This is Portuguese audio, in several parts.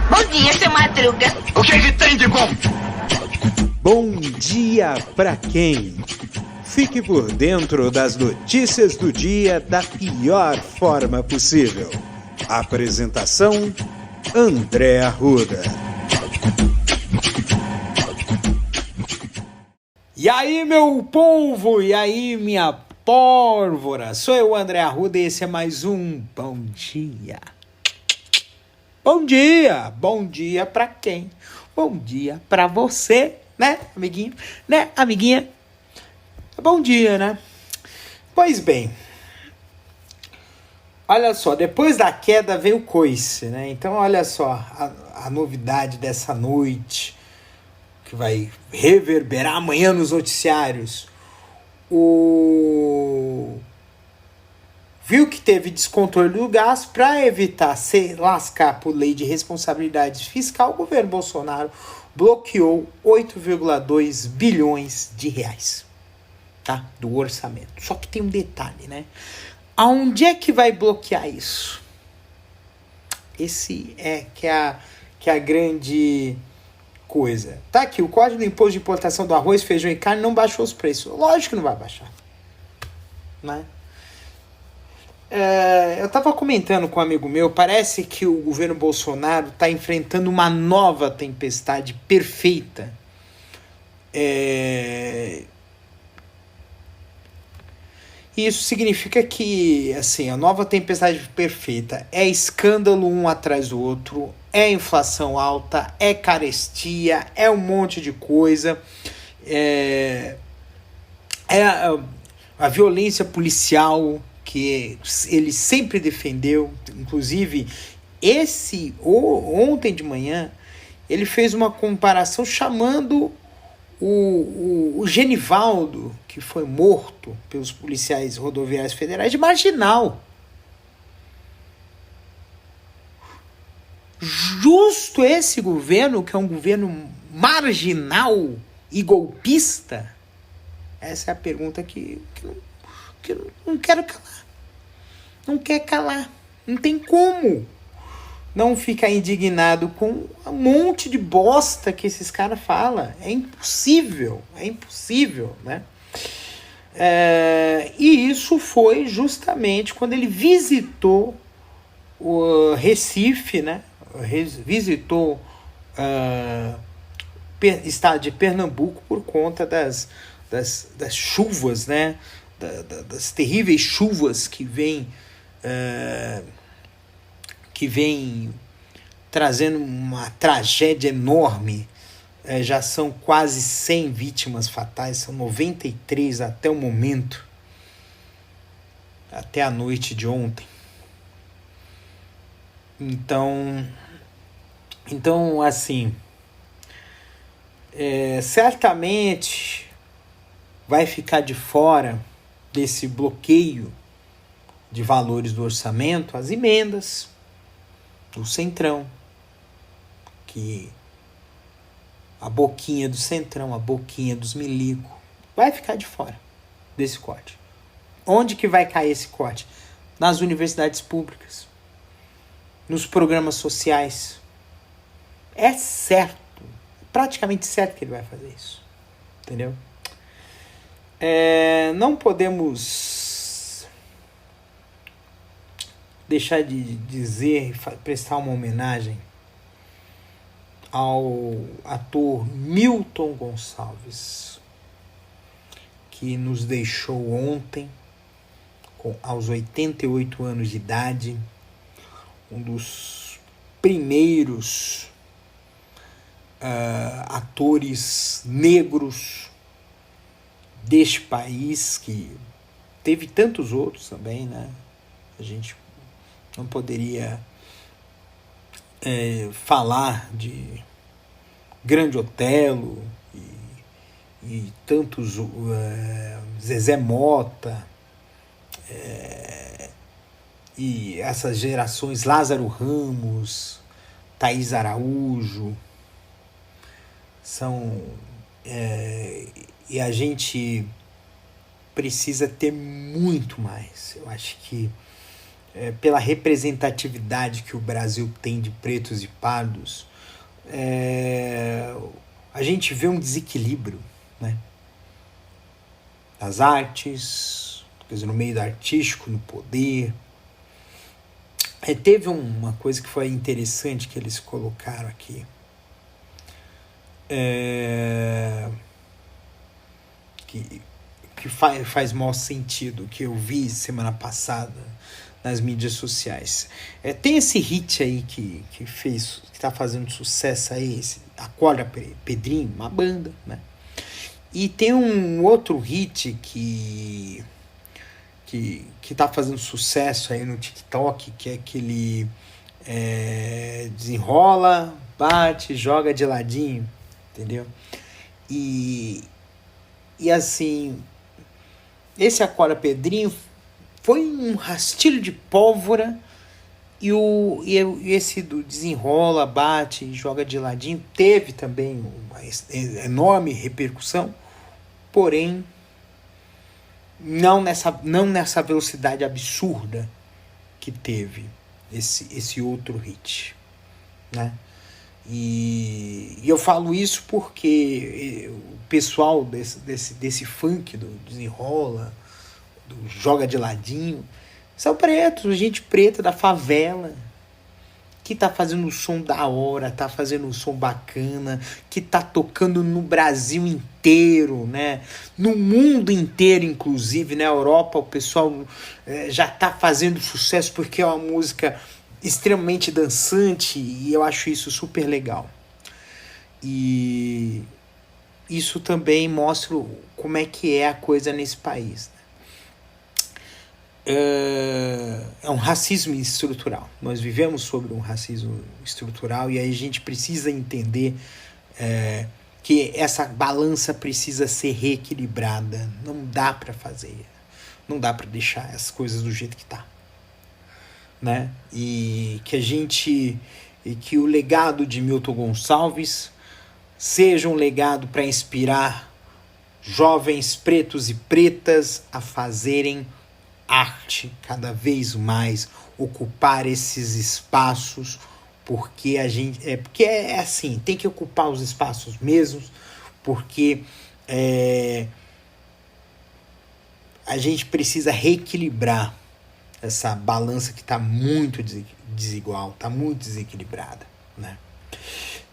Bom dia, seu Madruga. O que tem de bom? Bom dia pra quem? Fique por dentro das notícias do dia da pior forma possível. Apresentação: André Arruda. E aí, meu povo, e aí, minha pólvora, sou eu, André Arruda, e esse é mais um Bom Dia. Bom dia pra quem? Bom dia pra você, né, amiguinho, né, amiguinha? Bom dia, né? Pois bem, olha só, depois da queda veio o coice, né? Então, olha só a novidade dessa noite, que vai reverberar amanhã nos noticiários. Viu que teve descontrole do gás para evitar se lascar por lei de responsabilidade fiscal, o governo Bolsonaro bloqueou 8,2 bilhões de reais, tá? Do orçamento. Só que tem um detalhe, né? Aonde é que vai bloquear isso? Esse é que é a grande coisa. Tá aqui, o Código do Imposto de Importação do Arroz, Feijão e Carne não baixou os preços. Lógico que não vai baixar, né? Eu estava comentando com um amigo meu, parece que o governo Bolsonaro está enfrentando uma nova tempestade perfeita. Isso significa que, assim, a nova tempestade perfeita é escândalo um atrás do outro, é inflação alta, é carestia, é um monte de coisa, a violência policial que ele sempre defendeu. Inclusive, ontem de manhã, ele fez uma comparação chamando o Genivaldo, que foi morto pelos policiais rodoviários federais, de marginal. Justo esse governo, que é um governo marginal e golpista? Essa é a pergunta que eu não quero calar. Não quer calar. Não tem como não ficar indignado com um monte de bosta que esses caras falam. É impossível, né? E isso foi justamente quando ele visitou o Recife, né? Visitou estado de Pernambuco por conta das chuvas, né? Das terríveis chuvas que vem trazendo uma tragédia enorme. Já são quase 100 vítimas fatais, são 93 até o momento, até a noite de ontem. Então assim, certamente vai ficar de fora desse bloqueio de valores do orçamento as emendas do Centrão, que a boquinha do Centrão, a boquinha dos milico, vai ficar de fora desse corte. Onde que vai cair esse corte? Nas universidades públicas, nos programas sociais. É certo, praticamente certo que ele vai fazer isso, entendeu? Não podemos deixar de dizer, prestar uma homenagem ao ator Milton Gonçalves, que nos deixou ontem, aos 88 anos de idade, um dos primeiros atores negros deste país, que teve tantos outros também, né? A gente não poderia falar de Grande Otelo e tantos, Zezé Mota, e essas gerações, Lázaro Ramos, Thaís Araújo, e a gente precisa ter muito mais. Eu acho que pela representatividade que o Brasil tem de pretos e pardos, a gente vê um desequilíbrio, né? Nas artes, quer dizer, no meio artístico, no poder. Teve uma coisa que foi interessante que eles colocaram aqui. Que faz maior sentido, que eu vi semana passada nas mídias sociais. Tem esse hit aí que tá fazendo sucesso aí, Acorda Pedrinho, uma banda, né? E tem um outro hit que tá fazendo sucesso aí no TikTok, que é aquele desenrola, bate, joga de ladinho, entendeu? E assim, esse Acorda Pedrinho foi um rastilho de pólvora, e esse do desenrola, bate, joga de ladinho teve também uma enorme repercussão, porém não nessa velocidade absurda que teve esse outro hit, né? E eu falo isso porque o pessoal desse funk, do desenrola, do joga de ladinho, são pretos, gente preta da favela, que tá fazendo um som da hora, tá fazendo um som bacana, que tá tocando no Brasil inteiro, né? No mundo inteiro, inclusive, na Europa, o pessoal já tá fazendo sucesso porque é uma música extremamente dançante, e eu acho isso super legal. E isso também mostra como é que é a coisa nesse país, né? É um racismo estrutural. Nós vivemos sobre um racismo estrutural, e aí a gente precisa entender que essa balança precisa ser reequilibrada. Não dá para fazer, não dá para deixar as coisas do jeito que tá, né? E que o legado de Milton Gonçalves seja um legado para inspirar jovens pretos e pretas a fazerem arte cada vez mais, ocupar esses espaços, porque é assim, tem que ocupar os espaços mesmos, porque a gente precisa reequilibrar essa balança que está muito desigual, está muito desequilibrada, né?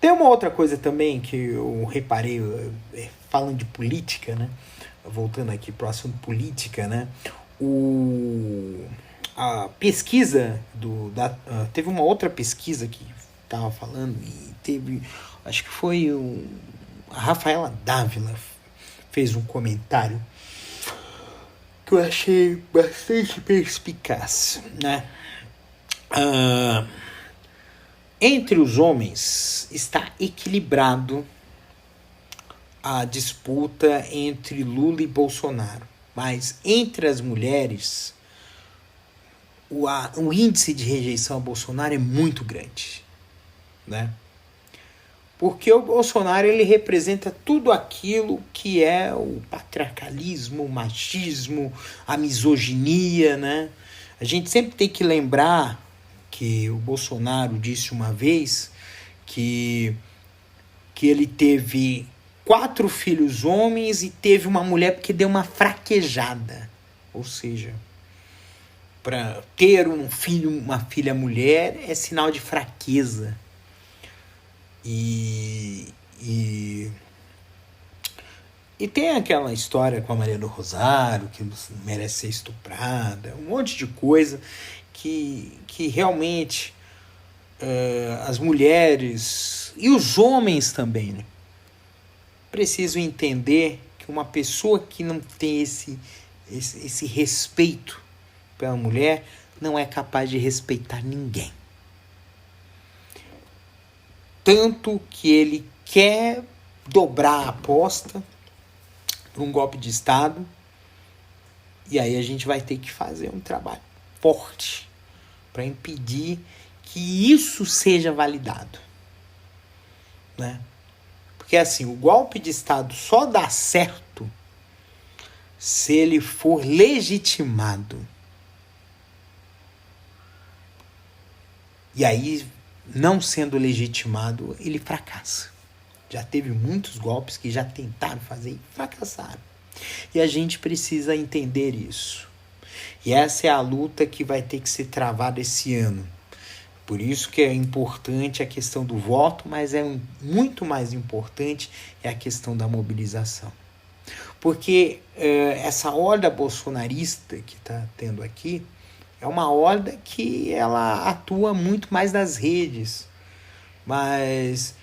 Tem uma outra coisa também que eu reparei, falando de política, né? Voltando aqui para o assunto política, né? A pesquisa teve uma outra pesquisa que estava falando, e teve, acho que foi a Rafaela Dávila fez um comentário que eu achei bastante perspicaz, né? Entre os homens está equilibrado a disputa entre Lula e Bolsonaro, mas entre as mulheres o índice de rejeição a Bolsonaro é muito grande, né? Porque o Bolsonaro, ele representa tudo aquilo que é o patriarcalismo, o machismo, a misoginia, né? A gente sempre tem que lembrar que o Bolsonaro disse uma vez que ele teve 4 filhos homens e teve uma mulher porque deu uma fraquejada. Ou seja, para ter um filho, uma filha mulher é sinal de fraqueza. E tem aquela história com a Maria do Rosário, que merece ser estuprada, um monte de coisa que realmente as mulheres e os homens também, né, precisam entender que uma pessoa que não tem esse respeito pela mulher não é capaz de respeitar ninguém. Tanto que ele quer dobrar a aposta para um golpe de Estado, e aí a gente vai ter que fazer um trabalho forte para impedir que isso seja validado, né? Porque assim, o golpe de Estado só dá certo se ele for legitimado. E aí, não sendo legitimado, ele fracassa. Já teve muitos golpes que já tentaram fazer e fracassaram. E a gente precisa entender isso. E essa é a luta que vai ter que ser travada esse ano. Por isso que é importante a questão do voto, mas muito mais importante é a questão da mobilização. Porque essa horda bolsonarista que está tendo aqui é uma horda que ela atua muito mais nas redes, mas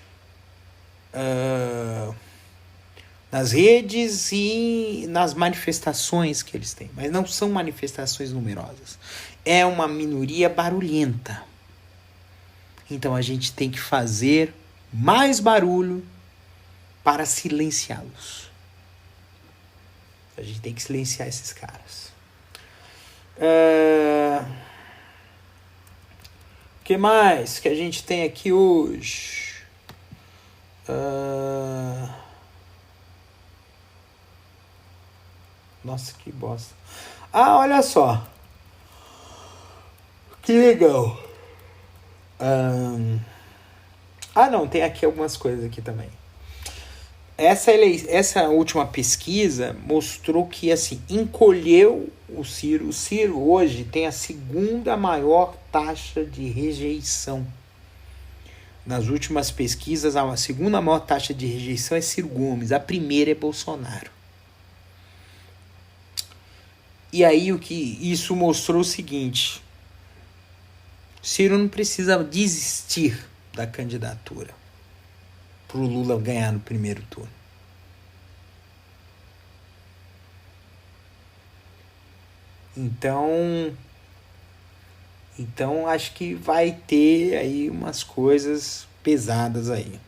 nas redes e nas manifestações que eles têm. Mas não são manifestações numerosas. É uma minoria barulhenta. Então a gente tem que fazer mais barulho para silenciá-los. A gente tem que silenciar esses caras. O que mais que a gente tem aqui hoje? Nossa, que bosta. Olha só. Que legal. Não, tem aqui algumas coisas aqui também. Essa última pesquisa mostrou que assim, encolheu o Ciro. O Ciro hoje tem a segunda maior taxa de rejeição. Nas últimas pesquisas, a segunda maior taxa de rejeição é Ciro Gomes. A primeira é Bolsonaro. E aí o que isso mostrou o seguinte: Ciro não precisa desistir da candidatura para o Lula ganhar no primeiro turno. Então acho que vai ter aí umas coisas pesadas aí.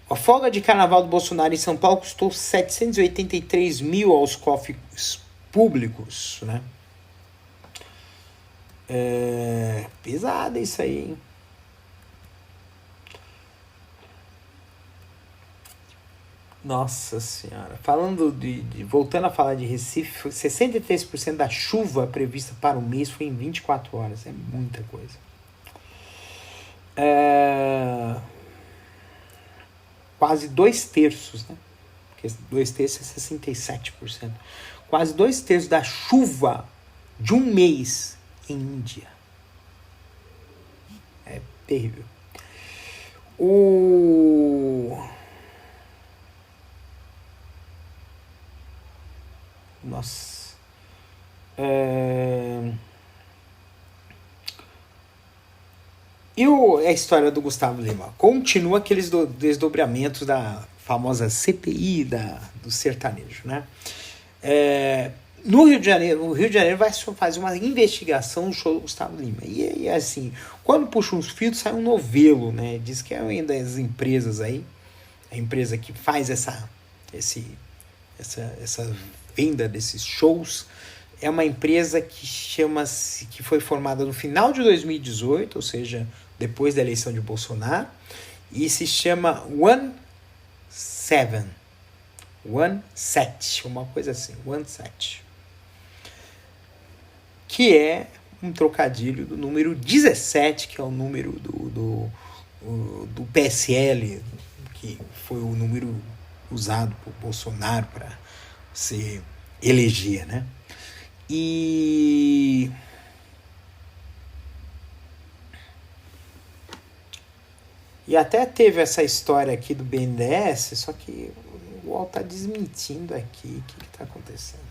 A folga de carnaval do Bolsonaro em São Paulo custou 783 mil aos cofres públicos, né? Pesado isso aí, hein? Nossa Senhora. Voltando a falar de Recife, 63% da chuva prevista para o mês foi em 24 horas. É muita coisa. Quase 2/3, né? Porque 2/3 é 67%. Quase 2/3 da chuva de um mês em um dia. É terrível. Nossa. E a história do Gustavo Lima? Continua aqueles desdobramentos da famosa CPI do sertanejo, né? No Rio de Janeiro, o Rio de Janeiro vai fazer uma investigação no show do Gustavo Lima. E assim, quando puxa uns fios, sai um novelo, né? Diz que é uma das empresas aí, a empresa que faz essa venda desses shows, é uma empresa que foi formada no final de 2018, ou seja, depois da eleição de Bolsonaro, e se chama OneSet, uma coisa assim, OneSet, que é um trocadilho do número 17, que é o número do PSL, que foi o número usado por Bolsonaro para se eleger, né? E até teve essa história aqui do BNDES, só que o UOL está desmentindo aqui. O que está acontecendo?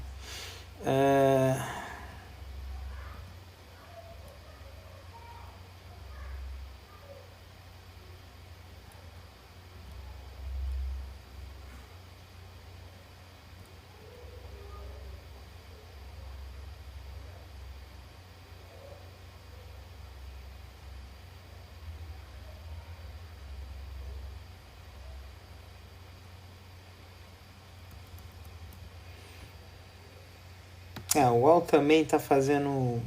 O UOL também está fazendo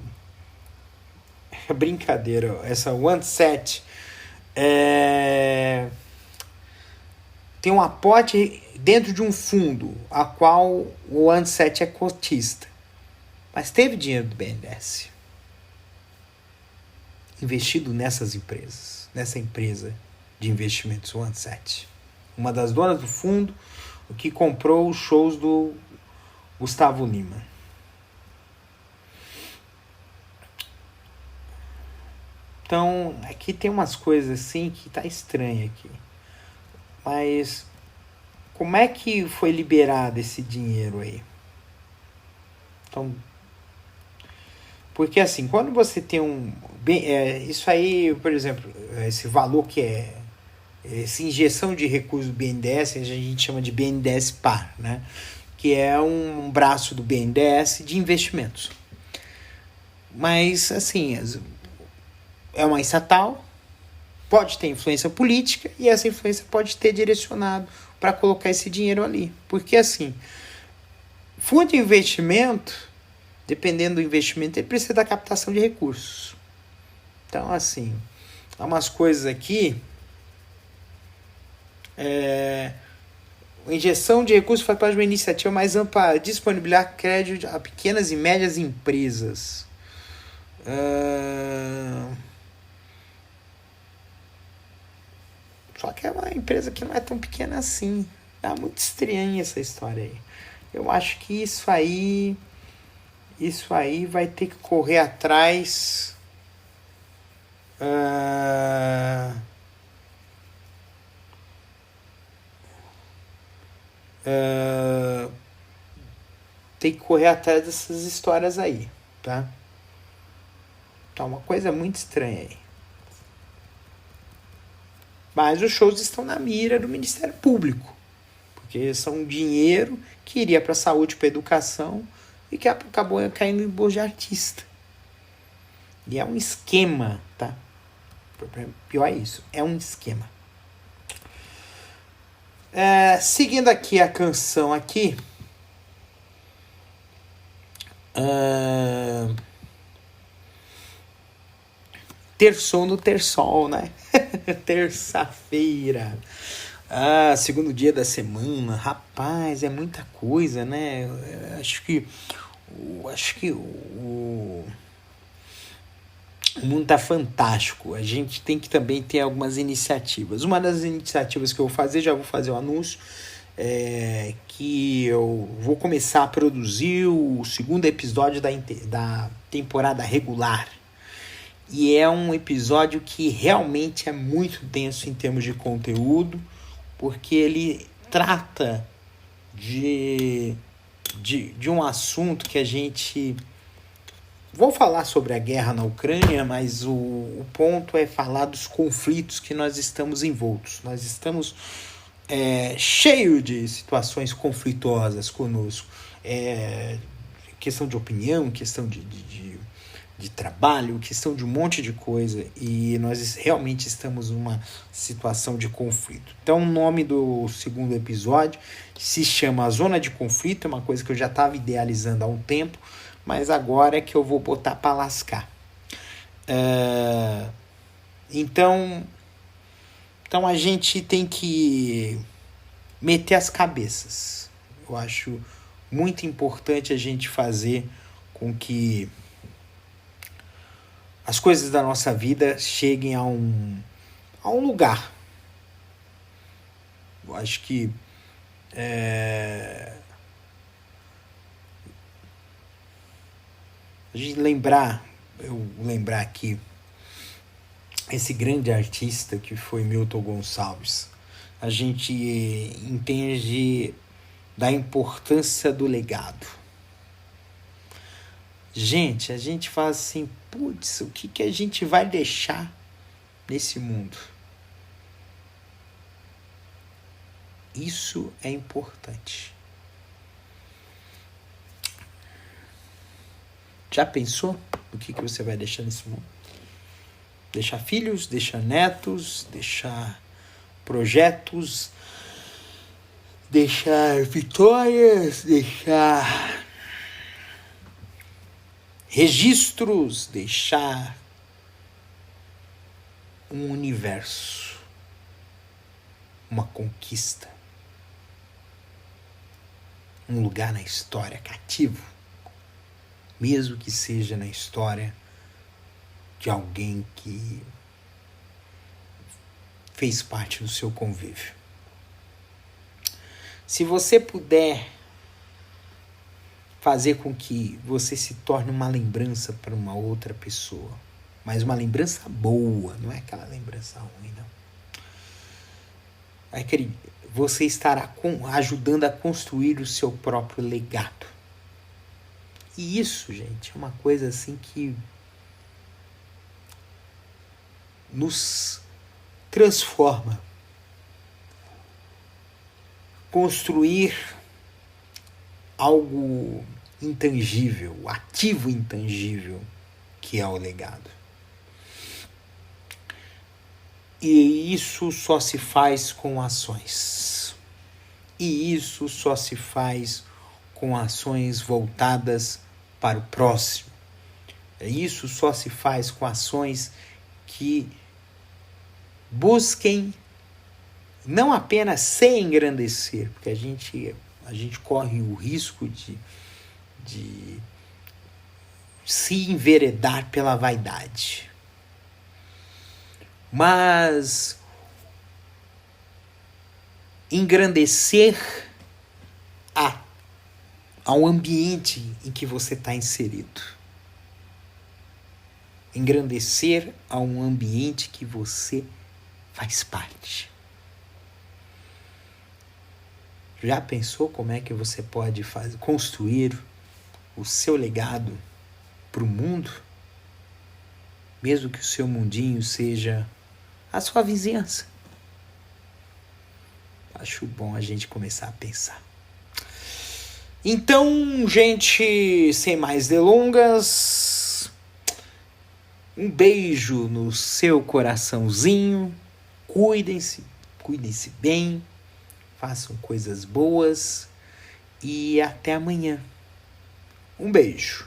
brincadeira. Essa OneSet tem um aporte dentro de um fundo, a qual o OneSet é cotista. Mas teve dinheiro do BNDES investido nessas empresas, nessa empresa de investimentos OneSet. Uma das donas do fundo, o que comprou os shows do Gustavo Lima. Então, aqui tem umas coisas assim que tá estranha aqui. Mas como é que foi liberado esse dinheiro aí? Então, porque assim, quando você tem isso aí, por exemplo, esse valor que é essa injeção de recursos do BNDES, a gente chama de BNDES Par, né? Que é um braço do BNDES de investimentos. Mas, assim, é uma estatal, pode ter influência política e essa influência pode ter direcionado para colocar esse dinheiro ali. Porque, assim, fundo de investimento, dependendo do investimento, ele precisa da captação de recursos. Então, assim, há umas coisas aqui. Injeção de recursos faz parte de uma iniciativa mais ampla para disponibilizar crédito a pequenas e médias empresas. Só que é uma empresa que não é tão pequena assim. Tá muito estranha essa história aí. Eu acho que isso aí vai ter que correr atrás. Tem que correr atrás dessas histórias aí, tá? Tá uma coisa muito estranha aí. Mas os shows estão na mira do Ministério Público, porque são dinheiro que iria para a saúde, para a educação e que acabou caindo em bolsa de artista. E é um esquema, tá? Pior é isso, é um esquema. Seguindo aqui a canção aqui. Terçou no Terçol, né? Terça-feira. Segundo dia da semana. Rapaz, é muita coisa, né? Acho que o mundo tá fantástico. A gente tem que também ter algumas iniciativas. Uma das iniciativas que eu vou fazer, já vou fazer o anúncio, que eu vou começar a produzir o segundo episódio da temporada regular. E é um episódio que realmente é muito denso em termos de conteúdo, porque ele trata de um assunto que a gente... Vou falar sobre a guerra na Ucrânia, mas o ponto é falar dos conflitos que nós estamos envoltos. Nós estamos cheio de situações conflituosas conosco. Questão de opinião, questão de trabalho, questão de um monte de coisa. E nós realmente estamos numa situação de conflito. Então, o nome do segundo episódio se chama A Zona de Conflito. É uma coisa que eu já estava idealizando há um tempo, mas agora é que eu vou botar para lascar. Então a gente tem que meter as cabeças. Eu acho muito importante a gente fazer com que as coisas da nossa vida cheguem a um lugar. Eu acho que a gente lembrar aqui esse grande artista que foi Milton Gonçalves. A gente entende da importância do legado. Gente, a gente fala assim, putz, o que a gente vai deixar nesse mundo? Isso é importante. Já pensou o que você vai deixar nesse mundo? Deixar filhos, deixar netos, deixar projetos, deixar vitórias, deixar registros, deixar um universo, uma conquista, um lugar na história cativo. mesmo que seja na história de alguém que fez parte do seu convívio. Se você puder fazer com que você se torne uma lembrança para uma outra pessoa, mas uma lembrança boa, não é aquela lembrança ruim, não. Você estará ajudando a construir o seu próprio legado. E isso, gente, é uma coisa assim que nos transforma. Construir algo intangível, ativo intangível, que é o legado. E isso só se faz com ações. E isso só se faz com ações voltadas para o próximo. Isso só se faz com ações que busquem não apenas se engrandecer, porque a gente corre o risco de se enveredar pela vaidade. Mas engrandecer ao ambiente em que você está inserido. Engrandecer a um ambiente que você faz parte. Já pensou como é que você pode construir o seu legado para o mundo? Mesmo que o seu mundinho seja a sua vizinhança. Acho bom a gente começar a pensar. Então, gente, sem mais delongas, um beijo no seu coraçãozinho. Cuidem-se bem, façam coisas boas e até amanhã. Um beijo.